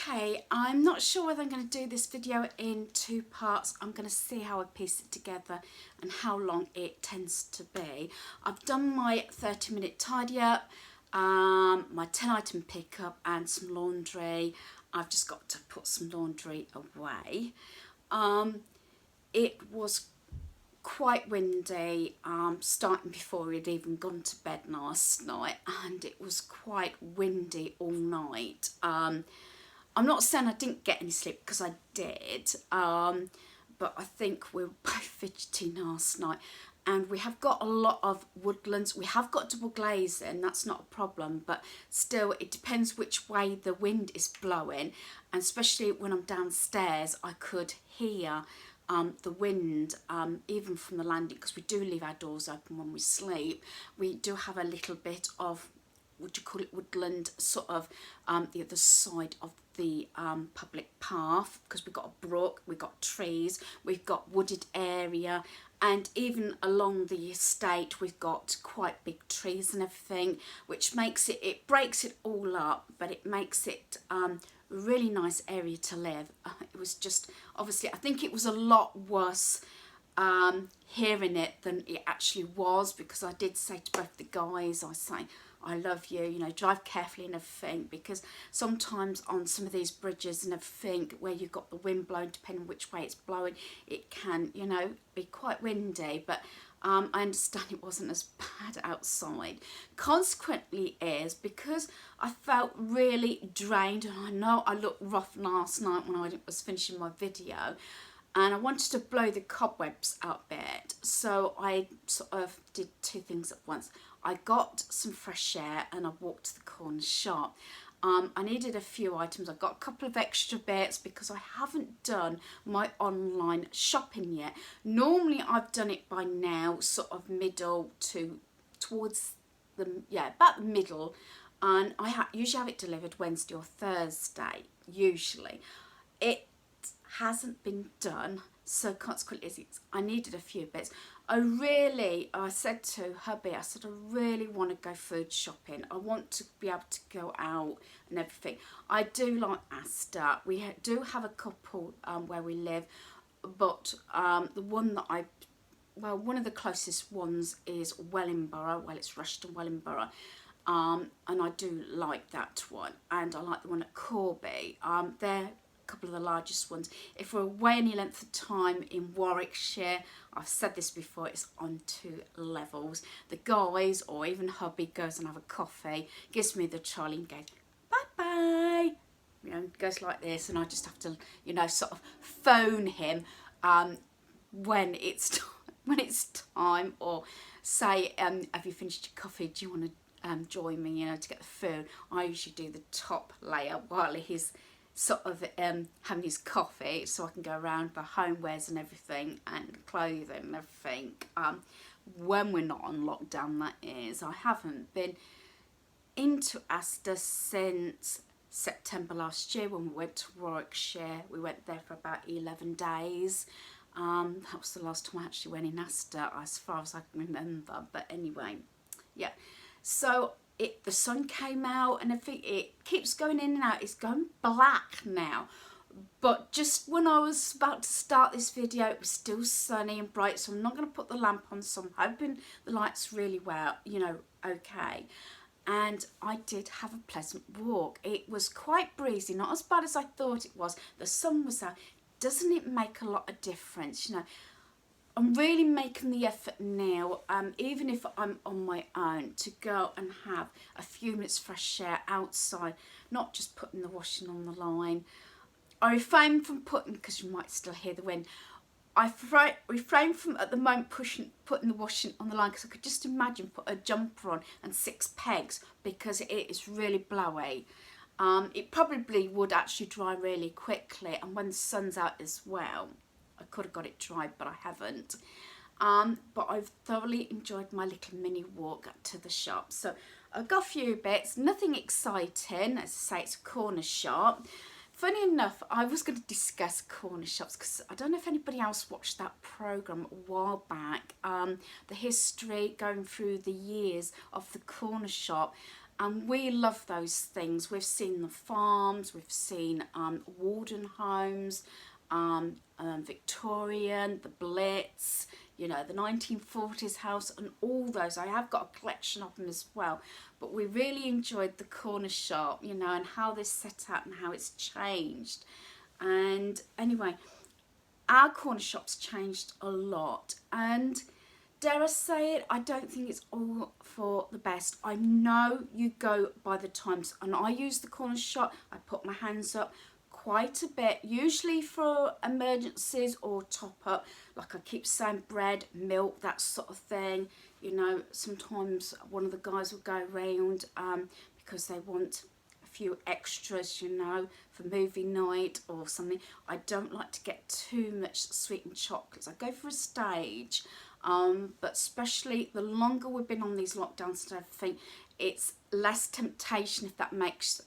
Okay, I'm not sure whether I'm going to do this video in two parts. I'm going to see how I piece it together and how long it tends to be. I've done my 30-minute tidy up, my 10-item pickup and some laundry. I've just got to put some laundry away. It was quite windy, starting before we'd even gone to bed last night, and it was quite windy all night. I'm not saying I didn't get any sleep, because I did, but I think we were both fidgety last night. And we have got a lot of woodlands. We have got double glazing, that's not a problem, but still it depends which way the wind is blowing, and especially when I'm downstairs I could hear the wind, even from the landing, because we do leave our doors open when we sleep. We do have a little bit of, would you call it, woodland, sort of the other side of the public path, because we've got a brook, we've got trees, we've got wooded area, and even along the estate we've got quite big trees and everything, which makes it, it breaks it all up, but it makes it really nice area to live. It was just, obviously I think it was a lot worse hearing it than it actually was, because I did say to both the guys, I say, I love you, you know, drive carefully and everything, because sometimes on some of these bridges and everything where you've got the wind blowing, depending which way it's blowing, it can, you know, be quite windy. But I understand it wasn't as bad outside. Consequently is because I felt really drained, and I know I looked rough last night when I was finishing my video, and I wanted to blow the cobwebs out a bit, so I sort of did two things at once. I got some fresh air and I walked to the corner shop. I needed a few items. I got a couple of extra bits because I haven't done my online shopping yet. Normally I've done it by now, sort of middle to towards the, yeah, about the middle, and I usually have it delivered Wednesday or Thursday, usually. It hasn't been done, so consequently I needed a few bits. I said to hubby, I said, I really want to go food shopping. I want to be able to go out and everything. I do like Asda. We do have a couple where we live, but the one that one of the closest ones is Wellingborough. Well, it's Rushton Wellingborough. And I do like that one, and I like the one at Corby. They're a couple of the largest ones. If we're away any length of time in Warwickshire, I've said this before, it's on two levels. The guys, or even hubby, goes and have a coffee, gives me the trolley and goes, bye-bye, you know, goes like this, and I just have to, you know, sort of phone him when it's time, or say, have you finished your coffee, do you want to join me, you know, to get the food. I usually do the top layer while he's sort of having his coffee, so I can go around the homewares and everything, and clothing and everything, when we're not on lockdown, that is. I haven't been into Asda since September last year when we went to Warwickshire. We went there for about 11 days. That was the last time I actually went in Asda, as far as I can remember, but anyway, yeah. So the sun came out and everything, it keeps going in and out. It's going black now, but just when I was about to start this video, it was still sunny and bright, so I'm not going to put the lamp on, so I'm hoping the light's really well, you know, okay. And I did have a pleasant walk. It was quite breezy, not as bad as I thought it was. The sun was out. Doesn't it make a lot of difference, you know? I'm really making the effort now, even if I'm on my own, to go and have a few minutes fresh air outside, not just putting the washing on the line. I refrain from putting, because you might still hear the wind, I refrain from at the moment putting the washing on the line, because I could just imagine put a jumper on and 6 pegs, because it is really blowy. It probably would actually dry really quickly, and when the sun's out as well, I could have got it dried, but I haven't. But I've thoroughly enjoyed my little mini walk to the shop. So I've got a few bits, nothing exciting. As I say, it's a corner shop. Funny enough, I was going to discuss corner shops, because I don't know if anybody else watched that programme a while back, the history going through the years of the corner shop. And we love those things. We've seen the farms, we've seen Warden homes, Victorian, the Blitz, you know, the 1940s house, and all those. I have got a collection of them as well. But we really enjoyed the corner shop, you know, and how this set out and how it's changed. And anyway, our corner shop's changed a lot. And dare I say it, I don't think it's all for the best. I know you go by the times, and I use the corner shop. I put my hands up quite a bit, usually for emergencies or top up, like I keep saying, bread, milk, that sort of thing. You know, sometimes one of the guys will go around because they want a few extras, you know, for movie night or something. I don't like to get too much sweetened chocolates. I go for a stage. But especially the longer we've been on these lockdowns and everything, it's less temptation, if that makes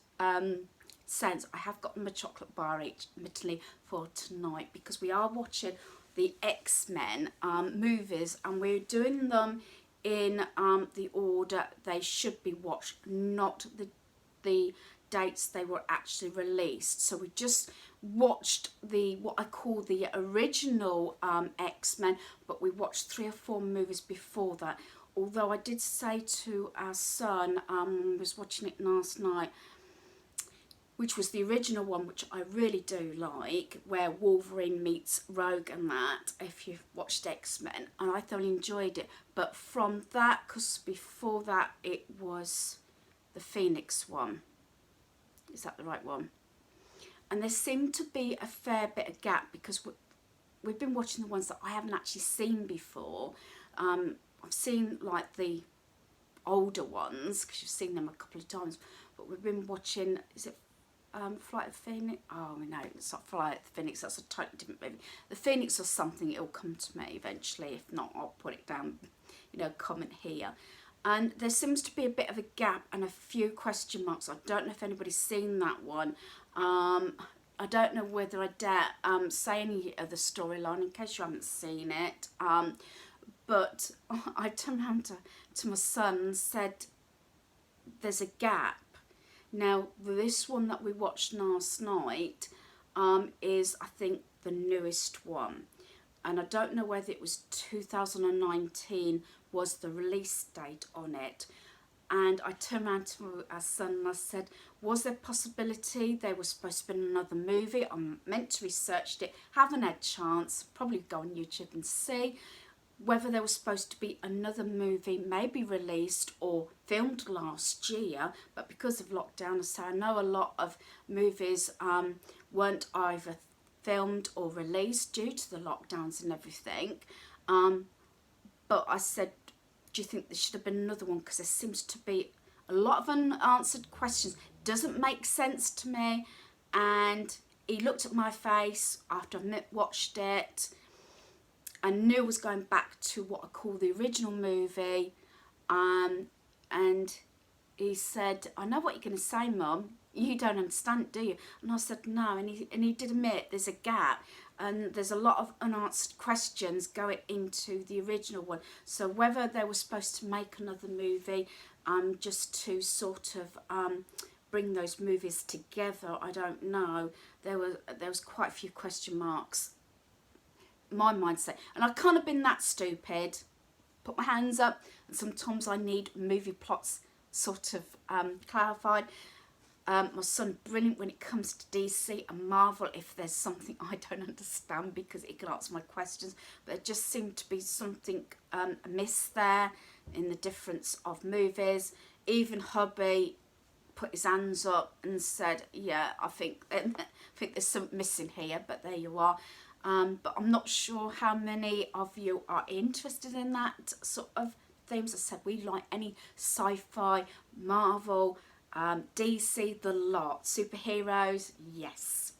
sense. I have got them a chocolate bar each, admittedly, for tonight, because we are watching the X-Men movies, and we're doing them in the order they should be watched, not the dates they were actually released. So we just watched what I call the original X-Men, but we watched 3 or 4 movies before that. Although I did say to our son, was watching it last night, which was the original one, which I really do like, where Wolverine meets Rogue and that, if you've watched X-Men, and I thoroughly enjoyed it. But from that, because before that it was the Phoenix one. Is that the right one? And there seemed to be a fair bit of gap, because we've been watching the ones that I haven't actually seen before. I've seen like the older ones, because you've seen them a couple of times, but we've been watching, is it Flight of Phoenix? Oh no, it's not Flight of Phoenix, that's a totally different movie. The Phoenix or something, it'll come to me eventually. If not, I'll put it down, you know, comment here. And there seems to be a bit of a gap and a few question marks. I don't know if anybody's seen that one. I don't know whether I dare say any of the storyline in case you haven't seen it. But I turned around to my son and said, there's a gap. Now, this one that we watched last night is, I think, the newest one. And I don't know whether it was 2019 was the release date on it. And I turned around to our son and I said, was there possibility they were supposed to be in another movie? I meant to research it, haven't had a chance, probably go on YouTube and see whether there was supposed to be another movie maybe released or filmed last year, but because of lockdown, so I know a lot of movies weren't either filmed or released due to the lockdowns and everything. But I said, do you think there should have been another one? Because there seems to be a lot of unanswered questions. Doesn't make sense to me. And he looked at my face after I watched it and knew it was going back to what I call the original movie. And he said, I know what you're going to say, Mum. You don't understand, do you? And I said, no. And he did admit there's a gap. And there's a lot of unanswered questions going into the original one. So whether they were supposed to make another movie just to sort of bring those movies together, I don't know. There was quite a few question marks. My mindset. And I've kind of been that stupid. Put my hands up. And sometimes I need movie plots sort of clarified. My son's brilliant when it comes to DC and Marvel if there's something I don't understand, because he can answer my questions. But there just seemed to be something amiss there in the difference of movies. Even hubby put his hands up and said, yeah, I think there's something missing here, but there you are. But I'm not sure how many of you are interested in that sort of themes. I said we like any sci-fi, Marvel, DC, the lot. Superheroes, yes.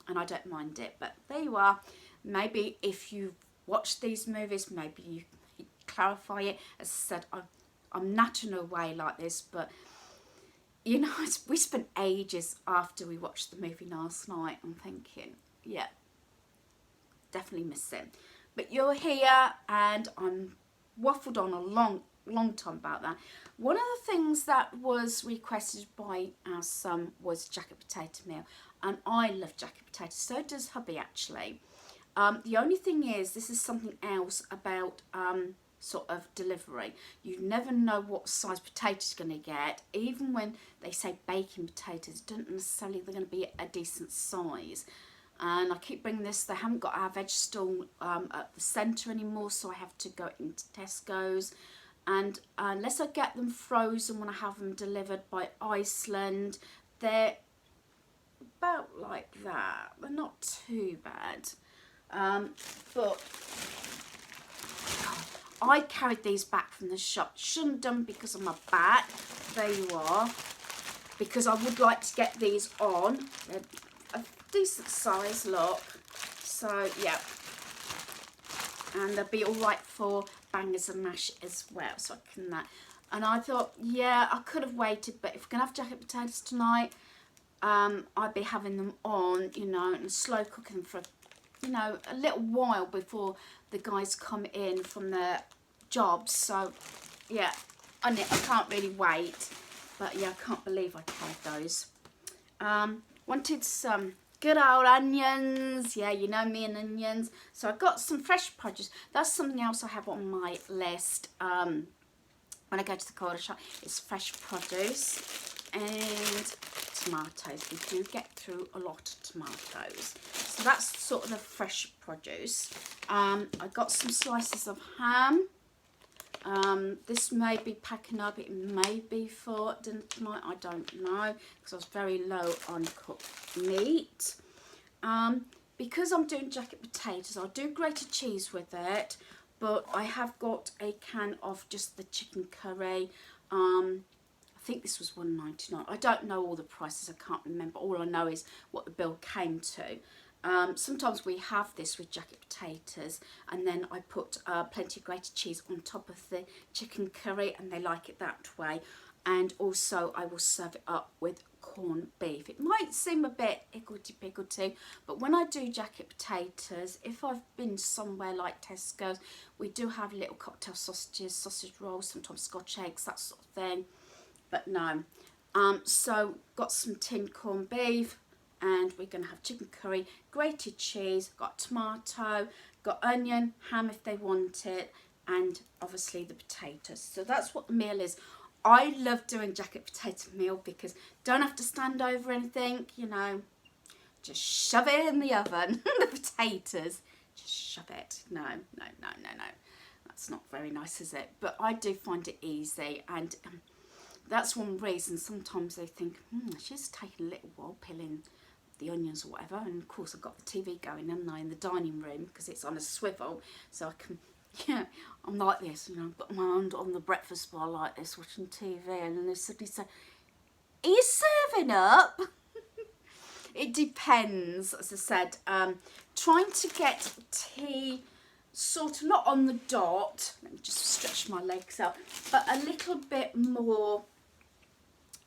And I don't mind it, but there you are. Maybe if you watch these movies, maybe you clarify it. As I said, I'm nattering away like this, but you know, we spent ages after we watched the movie last night. I'm thinking, yeah, definitely missing. But you're here, and I'm waffled on a long long time about that. One of the things that was requested by our son was jacket potato meal, and I love jacket potatoes. So does hubby, actually. The only thing is, this is something else about sort of delivery. You never know what size potatoes you're going to get. Even when they say baking potatoes, don't necessarily they're going to be a decent size. And I keep bringing this, they haven't got our veg stall at the centre anymore, so I have to go into Tesco's. And unless I get them frozen when I have them delivered by Iceland, they're about like that. They're not too bad. But I carried these back from the shop. Shouldn't have done because of my back. There you are. Because I would like to get these on. They're a decent size, look. So, yeah. And they'll be all right for bangers and mash as well. So I can that. And I thought, yeah, I could have waited. But if we're going to have jacket potatoes tonight, I'd be having them on, you know, and slow cooking for, you know, a little while before the guys come in from their jobs. So, yeah, I can't really wait. But, yeah, I can't believe I carried those. Wanted some good old onions. Yeah, you know me and onions. So I got some fresh produce. That's something else I have on my list when I go to the corner shop. It's fresh produce and tomatoes. We do get through a lot of tomatoes. So that's sort of the fresh produce. I got some slices of ham. This may be packing up, it may be for dinner tonight, I don't know, because I was very low on cooked meat. Because I'm doing jacket potatoes, I'll do grated cheese with it, but I have got a can of just the chicken curry. I think this was $1.99. I don't know all the prices, I can't remember. All I know is what the bill came to. Sometimes we have this with jacket potatoes, and then I put plenty of grated cheese on top of the chicken curry, and they like it that way. And also I will serve it up with corned beef. It might seem a bit higgledy-piggledy, but when I do jacket potatoes, if I've been somewhere like Tesco's, we do have little cocktail sausages, sausage rolls, sometimes Scotch eggs, that sort of thing. But no. So got some tinned corned beef, and we're going to have chicken curry, grated cheese, got tomato, got onion, ham if they want it, and obviously the potatoes. So that's what the meal is. I love doing jacket potato meal because don't have to stand over anything, you know, just shove it in the oven. The potatoes, just shove it. No. That's not very nice, is it? But I do find it easy, and that's one reason sometimes they think, she's taking a little while peeling the onions or whatever. And of course I've got the TV going, haven't I, in the dining room, because it's on a swivel, so I can, yeah, I'm like this, you know, I've got my hand on the breakfast bar like this, watching TV, and then they suddenly say, are you serving up? It depends, as I said. Trying to get tea sort of not on the dot, let me just stretch my legs out, but a little bit more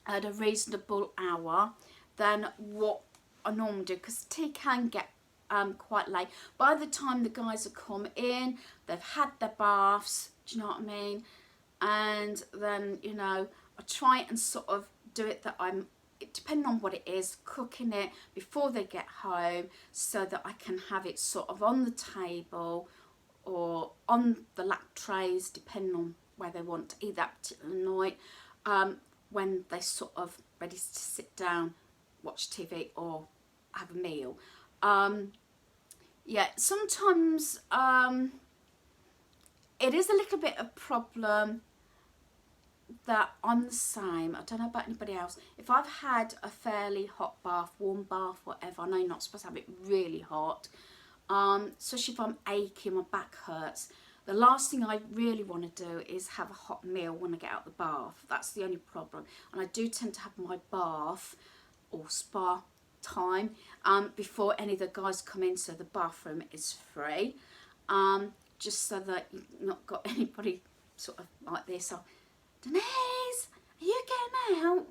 at a reasonable hour than what I normally do, because tea can get quite late. By the time the guys have come in, they've had their baths, do you know what I mean? And then, you know, I try and sort of do it that depending on what it is, cooking it before they get home, so that I can have it sort of on the table or on the lap trays, depending on where they want to eat that particular night, when they sort of ready to sit down, watch TV or have a meal. Yeah, sometimes it is a little bit of a problem that I'm the same. I don't know about anybody else. If I've had a fairly hot bath, warm bath, whatever, I know you're not supposed to have it really hot, especially if I'm aching, my back hurts, the last thing I really want to do is have a hot meal when I get out of the bath. That's the only problem. And I do tend to have my bath or spa time before any of the guys come in, so the bathroom is free, just so that you've not got anybody sort of like this. So, Denise, are you getting out?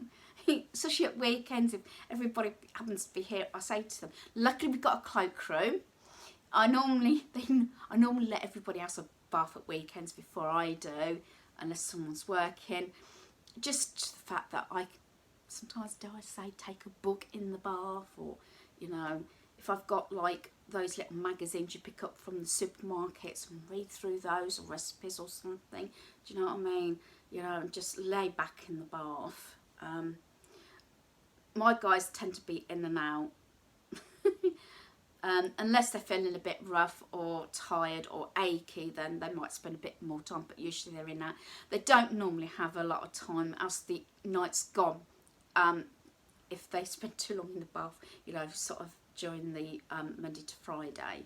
Especially at weekends, if everybody happens to be here, I say to them, luckily we've got a cloakroom. I normally let everybody else have bath at weekends before I do, unless someone's working. Just the fact that I sometimes, dare I say, take a book in the bath, or, you know, if I've got like those little magazines you pick up from the supermarkets and read through those, or recipes or something, do you know what I mean? You know, and just lay back in the bath. My guys tend to be in and out. Unless they're feeling a bit rough or tired or achy, then they might spend a bit more time, but usually they're in that. They don't normally have a lot of time as the night's gone. If they spend too long in the bath, you know, sort of during the Monday to Friday.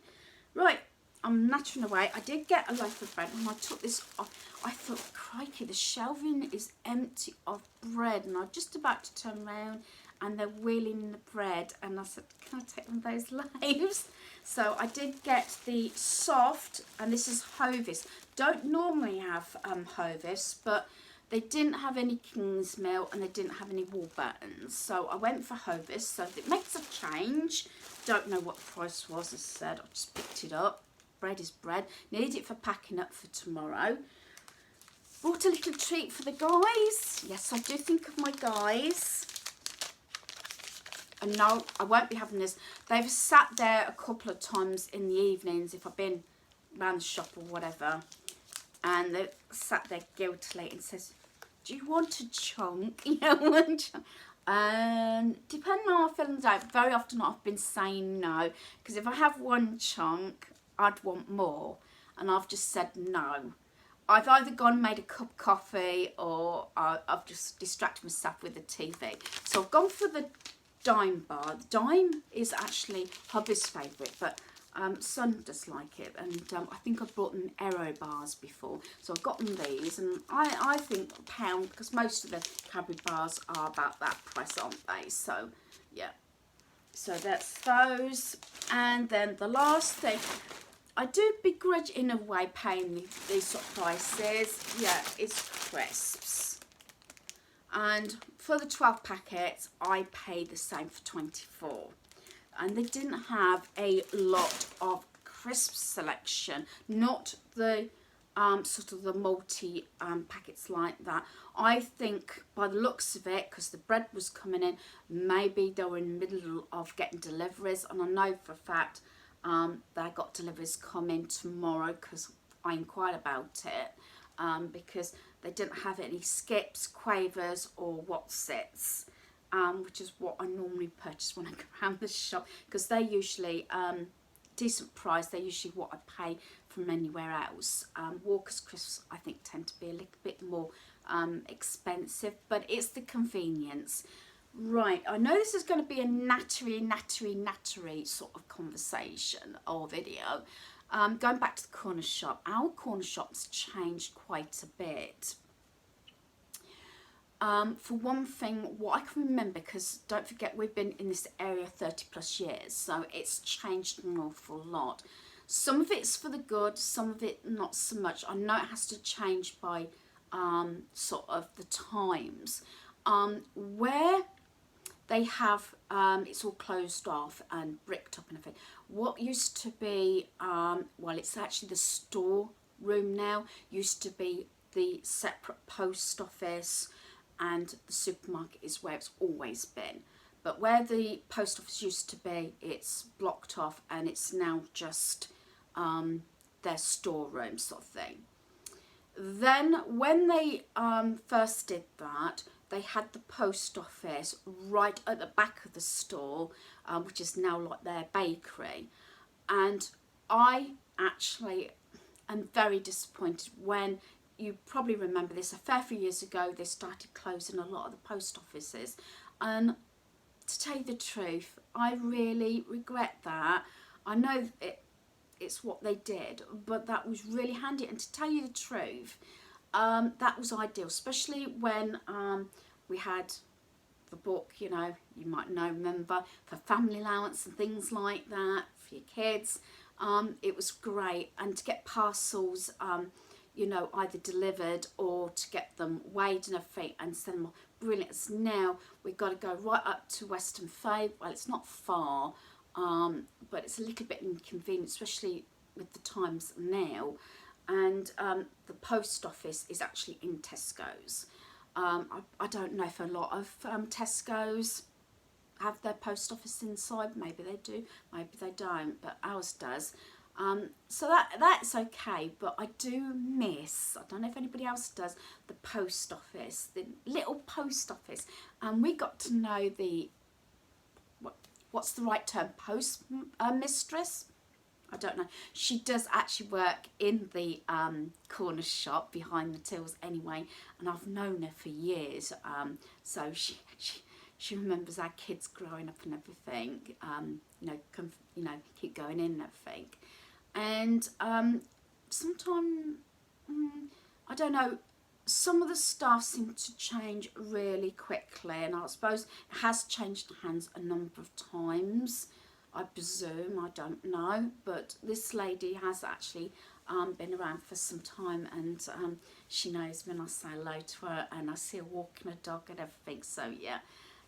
Right, I'm nattering away. I did get a loaf of bread, and I took this off. I thought, crikey, the shelving is empty of bread, and I'm just about to turn around, and they're wheeling the bread, and I said, can I take one of those loaves? So I did get the soft, and this is Hovis. Don't normally have Hovis, but they didn't have any Kingsmill, and they didn't have any Warburtons, so I went for Hovis. So it makes a change. Don't know what the price was, as I said. I just picked it up. Bread is bread. Need it for packing up for tomorrow. Bought a little treat for the guys. Yes, I do think of my guys. And no, I won't be having this. They've sat there a couple of times in the evenings if I've been around the shop or whatever. And they sat there guiltily and says, do you want a chunk? You know, one chunk. And depending on how I'm feeling today, very often I've been saying no. Because if I have one chunk, I'd want more. And I've just said no. I've either gone and made a cup of coffee, or I've just distracted myself with the TV. So I've gone for the Dime bar. The Dime is actually hubby's favourite, but son does like it, and I think I've brought them Aero bars before, so I've gotten these, and I think a pound, because most of the Cadbury bars are about that price, aren't they? So yeah, so that's those. And then the last thing, I do begrudge in a way paying these sort of prices. Yeah, it's crisps. And for the 12 packets, I paid the same for 24. And they didn't have a lot of crisp selection, not the sort of the multi packets like that. I think by the looks of it, because the bread was coming in, maybe they were in the middle of getting deliveries, and I know for a fact they got deliveries coming tomorrow, because I inquired about it, because they didn't have any skips, quavers or Wotsits. Which is what I normally purchase when I go around the shop, because they're usually decent price. They're usually what I pay from anywhere else. Walker's crisps, I think, tend to be a little bit more expensive, but it's the convenience. Right, I know this is going to be a nattery sort of conversation or video. Going back to the corner shop, our corner shop's changed quite a bit. For one thing, what I can remember, because don't forget we've been in this area 30 plus years, so it's changed an awful lot. Some of it's for the good, some of it not so much. I know it has to change by sort of the times. Where they have, it's all closed off and bricked up and everything. What used to be, well, it's actually the store room now, used to be the separate post office, and the supermarket is where it's always been. But where the post office used to be, it's blocked off, and it's now just their storeroom sort of thing. Then when they first did that, they had the post office right at the back of the store, which is now like their bakery. And I actually am very disappointed when, you probably remember this, a fair few years ago, they started closing a lot of the post offices. And to tell you the truth, I really regret that. I know it's what they did, but that was really handy. And to tell you the truth, that was ideal, especially when we had the book, you know, you might remember, for family allowance and things like that, for your kids. It was great. And to get parcels, you know, either delivered or to get them weighed and everything and send them off. Brilliant. So now we've got to go right up to Western Fave. Well, it's not far, but it's a little bit inconvenient, especially with the times now. and the post office is actually in Tesco's. I don't know if a lot of Tesco's have their post office inside. Maybe they do, maybe they don't, but ours does. So that's okay, but I do miss, I don't know if anybody else does, the post office, the little post office. And we got to know the, what's the right term, post mistress? I don't know. She does actually work in the corner shop behind the tills anyway, and I've known her for years. So she remembers our kids growing up and everything. You know, keep going in and everything. And sometimes I don't know. Some of the stuff seemed to change really quickly, and I suppose it has changed hands a number of times. I presume, I don't know, but this lady has actually been around for some time, and she knows when I say hello to her and I see her walking a dog and everything. So yeah,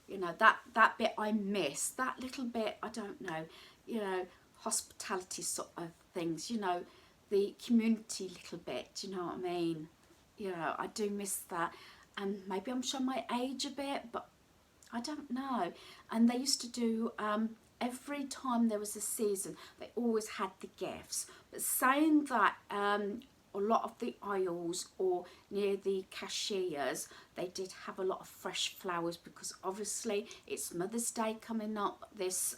you know, that bit I miss, that little bit, I don't know, you know, hospitality sort of things, you know, the community little bit, do you know what I mean? You know, I do miss that, and maybe I'm showing my age a bit, but I don't know. And they used to do, every time there was a season, they always had the gifts. But saying that, a lot of the aisles or near the cashiers, they did have a lot of fresh flowers, because obviously it's Mother's Day coming up this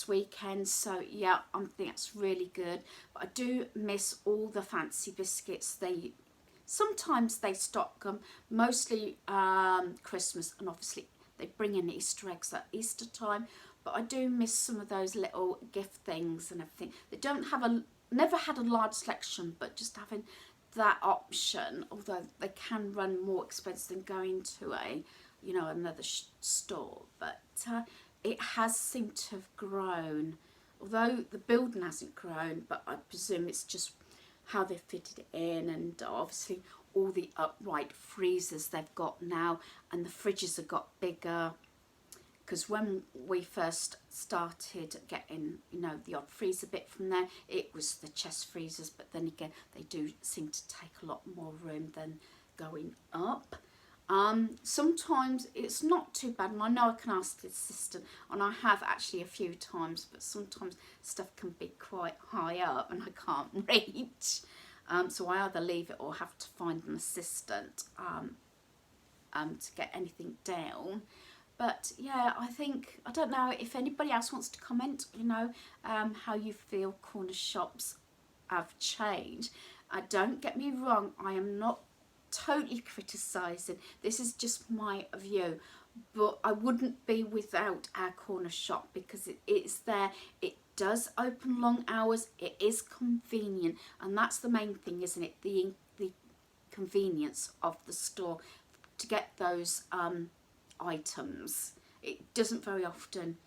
weekend. So yeah, I think that's really good. But I do miss all the fancy biscuits. Sometimes they stock them, mostly Christmas, and obviously they bring in Easter eggs at Easter time. But I do miss some of those little gift things and everything. They don't have never had a large selection, but just having that option, although they can run more expensive than going to another store. But it has seemed to have grown, although the building hasn't grown, but I presume it's just how they fitted it in, and obviously all the upright freezers they've got now, and the fridges have got bigger. Because when we first started getting, you know, the odd freezer bit from there, it was the chest freezers. But then again, they do seem to take a lot more room than going up. Sometimes it's not too bad, and I know I can ask the assistant, and I have actually a few times, but sometimes stuff can be quite high up and I can't reach. So I either leave it or have to find an assistant to get anything down. But yeah, I don't know if anybody else wants to comment, you know, how you feel corner shops have changed. Don't get me wrong, I am not totally criticising. This is just my view. But I wouldn't be without our corner shop, because it is there. It does open long hours. It is convenient. And that's the main thing, isn't it? The convenience of the store to get those items. It doesn't very often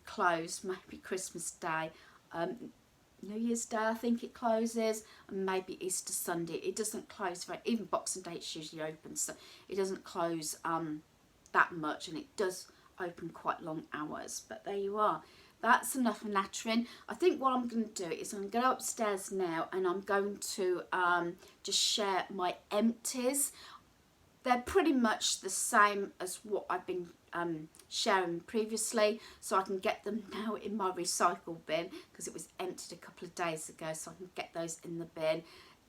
close. Maybe Christmas Day, New Year's Day I think it closes, and maybe Easter Sunday. It doesn't close very, even Boxing Day it's usually open, so it doesn't close that much, and it does open quite long hours. But there you are. That's enough nattering. I think what I'm going to do is I'm going to go upstairs now, and I'm going to just share my empties. They're pretty much the same as what I've been sharing previously, so I can get them now in my recycle bin, because it was emptied a couple of days ago, so I can get those in the bin.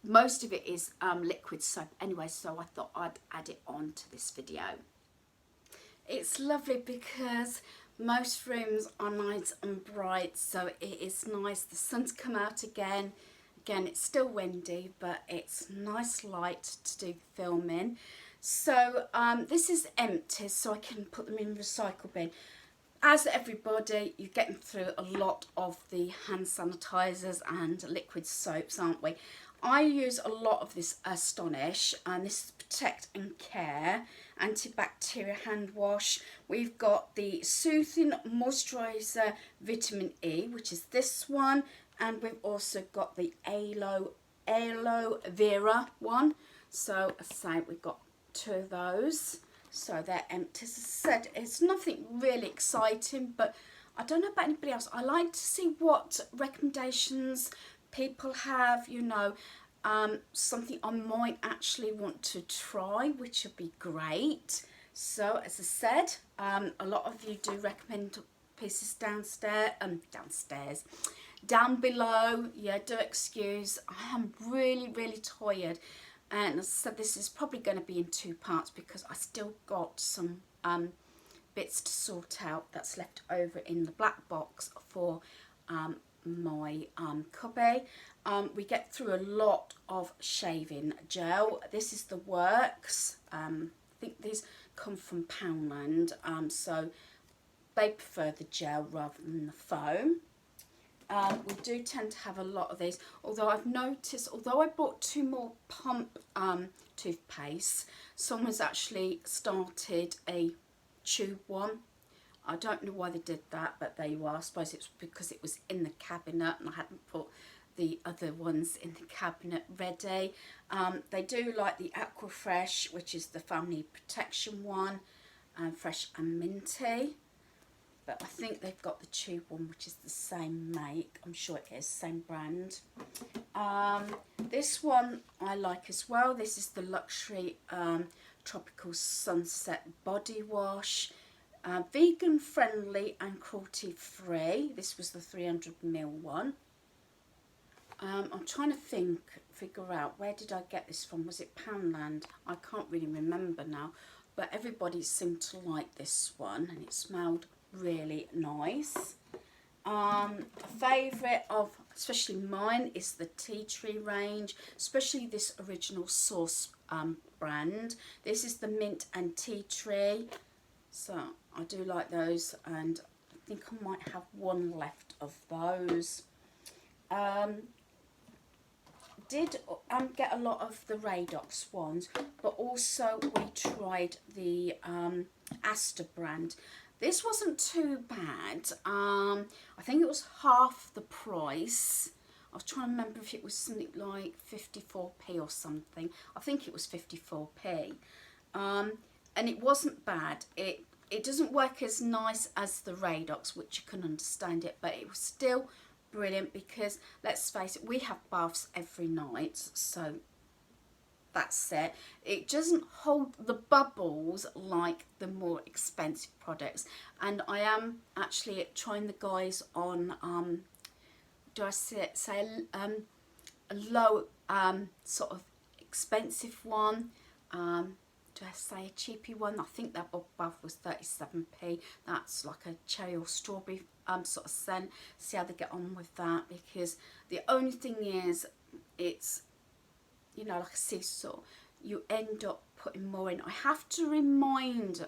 Most of it is liquid soap anyway, so I thought I'd add it on to this video. It's lovely because most rooms are nice and bright, so it is nice. The sun's come out again. Again, it's still windy, but it's nice light to do filming. So this is empty, so I can put them in the recycle bin. As everybody, you're getting through a lot of the hand sanitizers and liquid soaps, aren't we? I use a lot of this Astonish, and this is Protect and Care antibacterial hand wash. We've got the Soothing Moisturiser Vitamin E, which is this one, and we've also got the Aloe Vera one. So as I say, we've got 2 of those. So they're empty. As I said, it's nothing really exciting, but I don't know about anybody else. I like to see what recommendations people have, you know, something I might actually want to try, which would be great. So as I said, a lot of you do recommend pieces down below. Yeah, do excuse, I am really tired, and as I said, this is probably going to be in 2 parts because I still got some bits to sort out that's left over in the black box for my cubby. We get through a lot of shaving gel. This is the Works. I think these come from Poundland, so they prefer the gel rather than the foam. We do tend to have a lot of these, although I've noticed, although I bought 2 more pump toothpaste, someone's actually started a tube one. I don't know why they did that, but there you are. I suppose it's because it was in the cabinet and I hadn't put the other ones in the cabinet ready. They do like the Aqua Fresh, which is the family protection one, fresh and minty. But I think they've got the tube one, which is the same make. I'm sure it is, same brand. This one I like as well. This is the Luxury Tropical Sunset Body Wash. Vegan friendly and cruelty free. This was the 300ml one. I'm trying to figure out, where did I get this from? Was it Poundland? I can't really remember now, but everybody seemed to like this one and it smelled really nice. A favourite of especially mine is the Tea Tree range, especially this Original Source brand. This is the Mint and Tea Tree, so I do like those, and I think I might have one left of those. Did get a lot of the Radox ones, but also we tried the Astor brand. This wasn't too bad. I think it was half the price. I was trying to remember if it was something like 54p or something. I think it was 54p. And it wasn't bad. It doesn't work as nice as the Radox, which you can understand it, but it was still brilliant because, let's face it, we have baths every night, so that's it. It doesn't hold the bubbles like the more expensive products, and I am actually trying the guys on do I say a low sort of expensive one, do I say a cheapy one? I think that bubble bath was 37p. That's like a cherry or strawberry sort of scent. See how they get on with that, because the only thing is, it's, you know, like a seesaw, you end up putting more in. I have to remind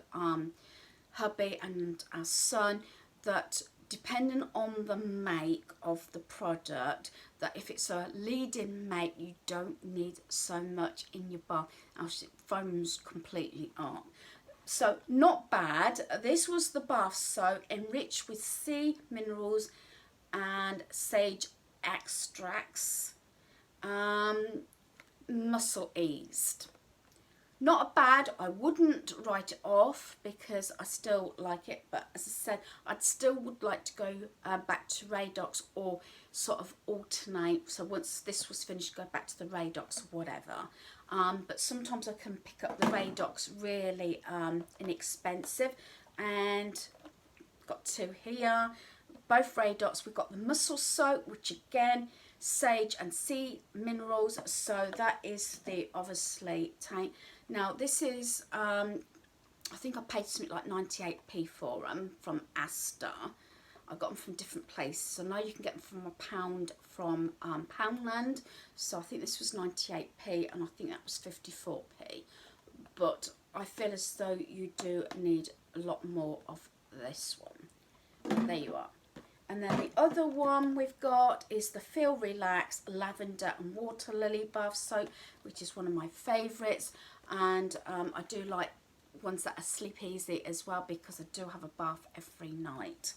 hubby and our son that depending on the make of the product, that if it's a lead-in make, you don't need so much in your bath, else it foams completely up. So not bad. This was the bath soap, enriched with sea minerals and sage extracts, muscle eased. Not bad. I wouldn't write it off because I still like it, but as I said, I'd still would like to go back to Radox, or sort of alternate. So once this was finished, go back to the Radox or whatever. But sometimes I can pick up the Radox really inexpensive, and got 2 here. Both Radox. We've got the muscle soap, which again, sage and sea minerals, so that is the obviously tank. Now this is I think I paid something like 98p for them from Astor. I got them from different places. I know you can get them from £1 from Poundland, so I think this was 98p and I think that was 54p, but I feel as though you do need a lot more of this one. There you are. And then the other one we've got is the Feel Relax Lavender and Water Lily Bath Soap, which is one of my favourites. And I do like ones that are sleep easy as well, because I do have a bath every night.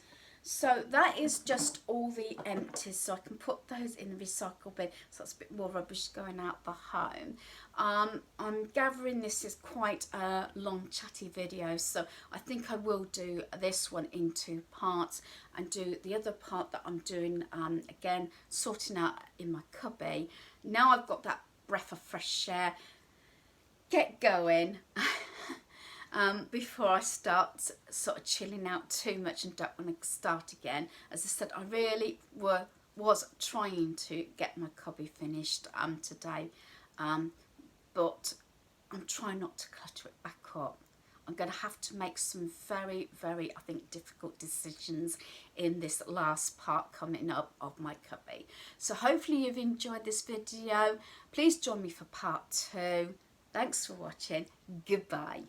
So that is just all the empties, so I can put those in the recycle bin, so that's a bit more rubbish going out the home. I'm gathering this is quite a long chatty video, so I think I will do this one in 2 parts and do the other part that I'm doing, again, sorting out in my cubby. Now I've got that breath of fresh air, get going. Before I start sort of chilling out too much and don't want to start again. As I said, I really was trying to get my cubby finished today, but I'm trying not to clutter it back up. I'm going to have to make some very, very, I think, difficult decisions in this last part coming up of my cubby. So hopefully you've enjoyed this video. Please join me for part 2. Thanks for watching. Goodbye.